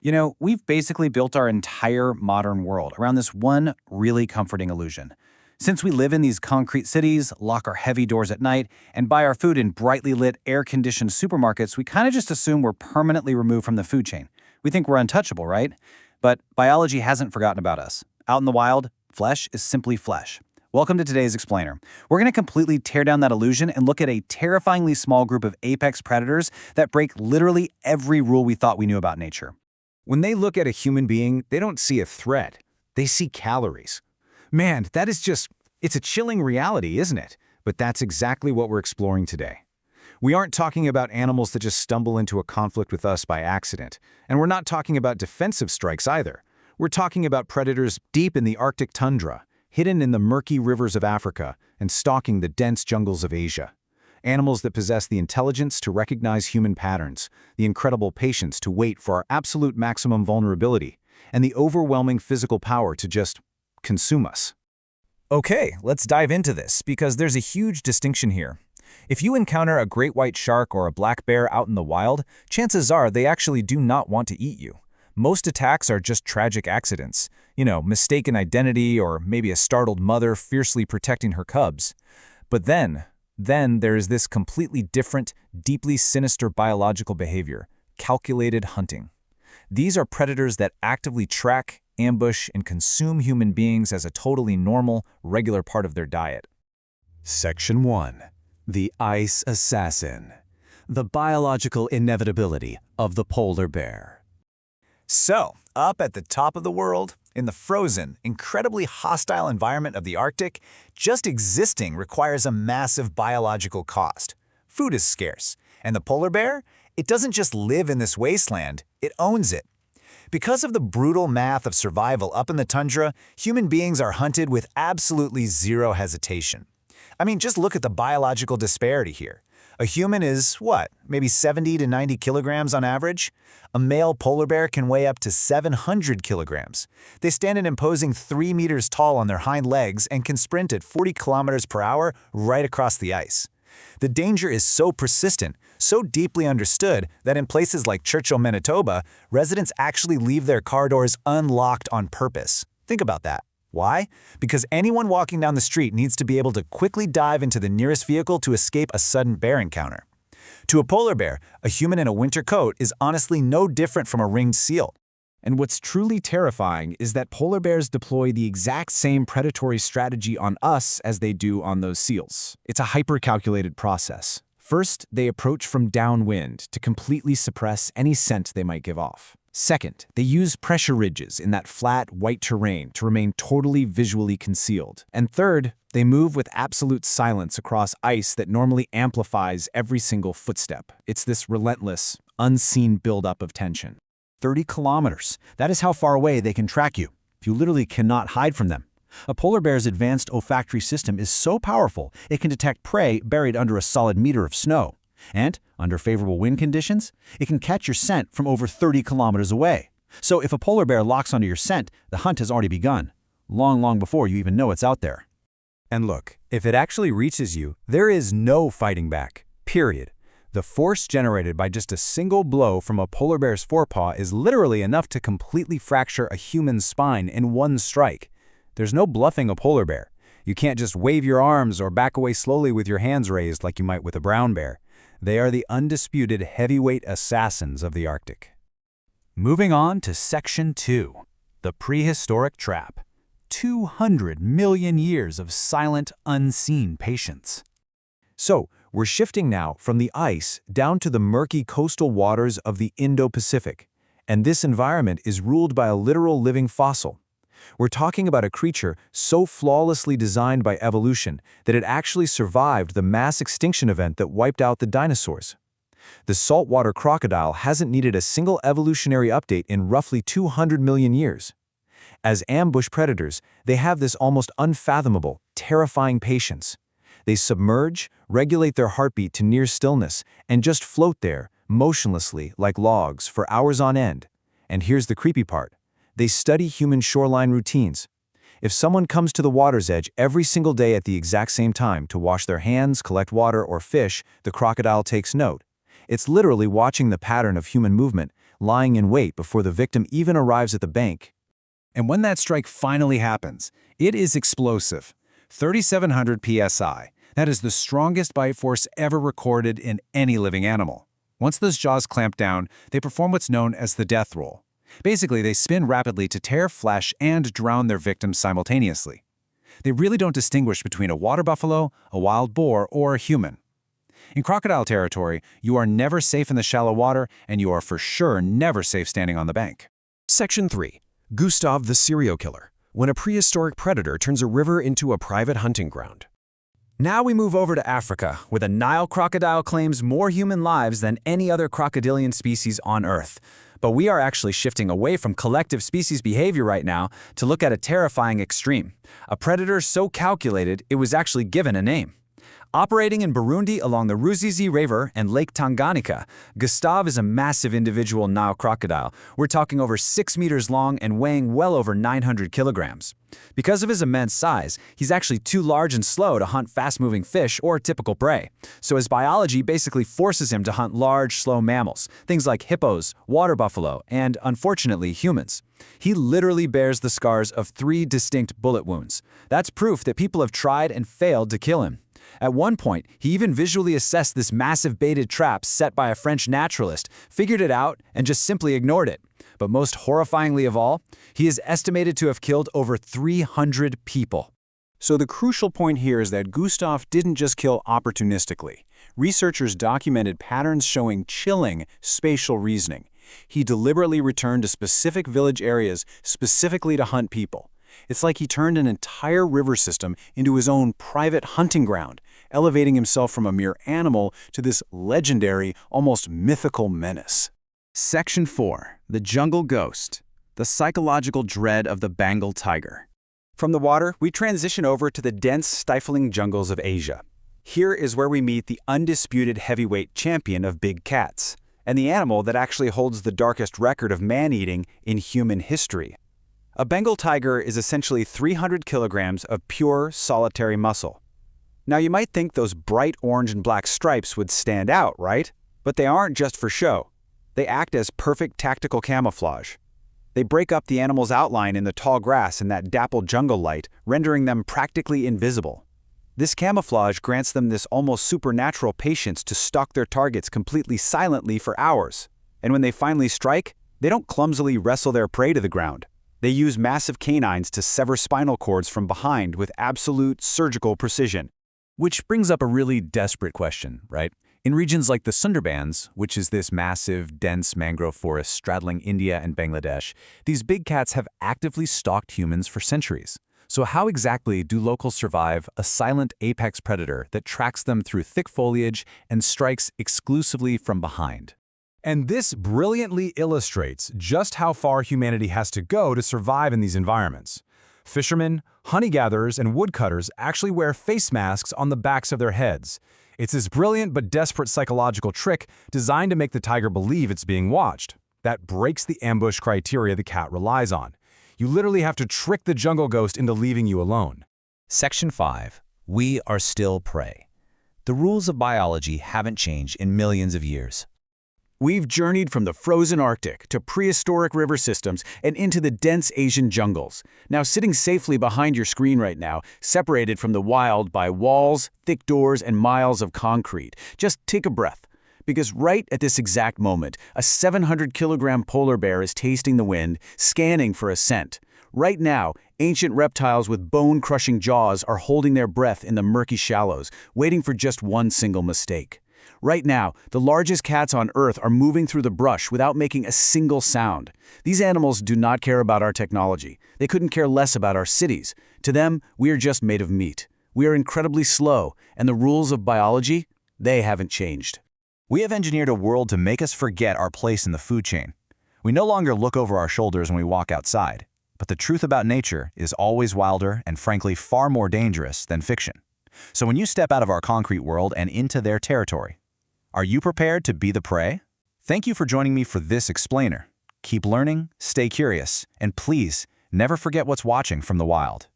We've basically built our entire modern world around this one really comforting illusion. Since we live in these concrete cities, lock our heavy doors at night, and buy our food in brightly lit, air-conditioned supermarkets, we kind of just assume we're permanently removed from the food chain. We think we're untouchable, right? But biology hasn't forgotten about us. Out in the wild, flesh is simply flesh. Welcome to today's Explainer. We're going to completely tear down that illusion and look at a terrifyingly small group of apex predators that break literally every rule we thought we knew about nature. When they look at a human being, they don't see a threat. They see calories. Man, it's a chilling reality, isn't it? But that's exactly what we're exploring today. We aren't talking about animals that just stumble into a conflict with us by accident. And we're not talking about defensive strikes either. We're talking about predators deep in the Arctic tundra, hidden in the murky rivers of Africa, and stalking the dense jungles of Asia. Animals that possess the intelligence to recognize human patterns, the incredible patience to wait for our absolute maximum vulnerability, and the overwhelming physical power to just consume us. Okay, let's dive into this, because there's a huge distinction here. If you encounter a great white shark or a black bear out in the wild, chances are they actually do not want to eat you. Most attacks are just tragic accidents, mistaken identity or maybe a startled mother fiercely protecting her cubs. But then there is this completely different, deeply sinister biological behavior, calculated hunting. These are predators that actively track, ambush, and consume human beings as a totally normal, regular part of their diet. Section 1. The Ice Assassin. The biological inevitability of the polar bear. So, up at the top of the world, in the frozen, incredibly hostile environment of the Arctic, just existing requires a massive biological cost. Food is scarce, and the polar bear, it doesn't just live in this wasteland, it owns it. Because of the brutal math of survival up in the tundra, human beings are hunted with absolutely zero hesitation. Just look at the biological disparity here. A human is, maybe 70 to 90 kilograms on average? A male polar bear can weigh up to 700 kilograms. They stand an imposing 3 meters tall on their hind legs and can sprint at 40 kilometers per hour right across the ice. The danger is so persistent, so deeply understood, that in places like Churchill, Manitoba, residents actually leave their car doors unlocked on purpose. Think about that. Why? Because anyone walking down the street needs to be able to quickly dive into the nearest vehicle to escape a sudden bear encounter. To a polar bear, a human in a winter coat is honestly no different from a ringed seal. And what's truly terrifying is that polar bears deploy the exact same predatory strategy on us as they do on those seals. It's a hyper-calculated process. First, they approach from downwind to completely suppress any scent they might give off. Second, they use pressure ridges in that flat, white terrain to remain totally visually concealed. And third, they move with absolute silence across ice that normally amplifies every single footstep. It's this relentless, unseen buildup of tension. 30 kilometers. That is how far away they can track you. You literally cannot hide from them. A polar bear's advanced olfactory system is so powerful, it can detect prey buried under a solid meter of snow. And, under favorable wind conditions, it can catch your scent from over 30 kilometers away. So if a polar bear locks onto your scent, the hunt has already begun, long before you even know it's out there. And look, if it actually reaches you, there is no fighting back. Period. The force generated by just a single blow from a polar bear's forepaw is literally enough to completely fracture a human's spine in one strike. There's no bluffing a polar bear. You can't just wave your arms or back away slowly with your hands raised like you might with a brown bear. They are the undisputed heavyweight assassins of the Arctic. Moving on to Section 2. The Prehistoric Trap. 200 million years of silent, unseen patience. So, we're shifting now from the ice down to the murky coastal waters of the Indo-Pacific, and this environment is ruled by a literal living fossil. We're talking about a creature so flawlessly designed by evolution that it actually survived the mass extinction event that wiped out the dinosaurs. The saltwater crocodile hasn't needed a single evolutionary update in roughly 200 million years. As ambush predators, they have this almost unfathomable, terrifying patience. They submerge, regulate their heartbeat to near stillness, and just float there, motionlessly, like logs, for hours on end. And here's the creepy part. They study human shoreline routines. If someone comes to the water's edge every single day at the exact same time to wash their hands, collect water, or fish, the crocodile takes note. It's literally watching the pattern of human movement, lying in wait before the victim even arrives at the bank. And when that strike finally happens, it is explosive. 3,700 psi. That is the strongest bite force ever recorded in any living animal. Once those jaws clamp down, they perform what's known as the death roll. Basically, they spin rapidly to tear flesh and drown their victims simultaneously. They really don't distinguish between a water buffalo, a wild boar, or a human. In crocodile territory, you are never safe in the shallow water, and you are for sure never safe standing on the bank. Section 3. Gustav the Serial Killer, when a prehistoric predator turns a river into a private hunting ground. Now we move over to Africa, where the Nile crocodile claims more human lives than any other crocodilian species on Earth. But we are actually shifting away from collective species behavior right now to look at a terrifying extreme. A predator so calculated it was actually given a name. Operating in Burundi along the Ruzizi River and Lake Tanganyika, Gustav is a massive individual Nile crocodile. We're talking over 6 meters long and weighing well over 900 kilograms. Because of his immense size, he's actually too large and slow to hunt fast-moving fish or typical prey. So his biology basically forces him to hunt large, slow mammals, things like hippos, water buffalo, and, unfortunately, humans. He literally bears the scars of 3 distinct bullet wounds. That's proof that people have tried and failed to kill him. At one point, he even visually assessed this massive baited trap set by a French naturalist, figured it out, and just simply ignored it. But most horrifyingly of all, he is estimated to have killed over 300 people. So the crucial point here is that Gustav didn't just kill opportunistically. Researchers documented patterns showing chilling spatial reasoning. He deliberately returned to specific village areas specifically to hunt people. It's like he turned an entire river system into his own private hunting ground, elevating himself from a mere animal to this legendary, almost mythical menace. Section 4. The Jungle Ghost. The psychological dread of the Bengal tiger. From the water, we transition over to the dense, stifling jungles of Asia. Here is where we meet the undisputed heavyweight champion of big cats, and the animal that actually holds the darkest record of man-eating in human history. A Bengal tiger is essentially 300 kilograms of pure, solitary muscle. Now you might think those bright orange and black stripes would stand out, right? But they aren't just for show. They act as perfect tactical camouflage. They break up the animal's outline in the tall grass in that dappled jungle light, rendering them practically invisible. This camouflage grants them this almost supernatural patience to stalk their targets completely silently for hours. And when they finally strike, they don't clumsily wrestle their prey to the ground. They use massive canines to sever spinal cords from behind with absolute surgical precision. Which brings up a really desperate question, right? In regions like the Sundarbans, which is this massive, dense mangrove forest straddling India and Bangladesh, these big cats have actively stalked humans for centuries. So how exactly do locals survive a silent apex predator that tracks them through thick foliage and strikes exclusively from behind? And this brilliantly illustrates just how far humanity has to go to survive in these environments. Fishermen, honey-gatherers, and woodcutters actually wear face masks on the backs of their heads. It's this brilliant but desperate psychological trick designed to make the tiger believe it's being watched. That breaks the ambush criteria the cat relies on. You literally have to trick the jungle ghost into leaving you alone. Section 5. We are still prey. The rules of biology haven't changed in millions of years. We've journeyed from the frozen Arctic to prehistoric river systems and into the dense Asian jungles. Now sitting safely behind your screen right now, separated from the wild by walls, thick doors, and miles of concrete. Just take a breath. Because right at this exact moment, a 700-kilogram polar bear is tasting the wind, scanning for a scent. Right now, ancient reptiles with bone-crushing jaws are holding their breath in the murky shallows, waiting for just one single mistake. Right now, the largest cats on Earth are moving through the brush without making a single sound. These animals do not care about our technology. They couldn't care less about our cities. To them, we are just made of meat. We are incredibly slow, and the rules of biology, they haven't changed. We have engineered a world to make us forget our place in the food chain. We no longer look over our shoulders when we walk outside. But the truth about nature is always wilder and frankly far more dangerous than fiction. So when you step out of our concrete world and into their territory, are you prepared to be the prey? Thank you for joining me for this explainer. Keep learning, stay curious, and please never forget what's watching from the wild.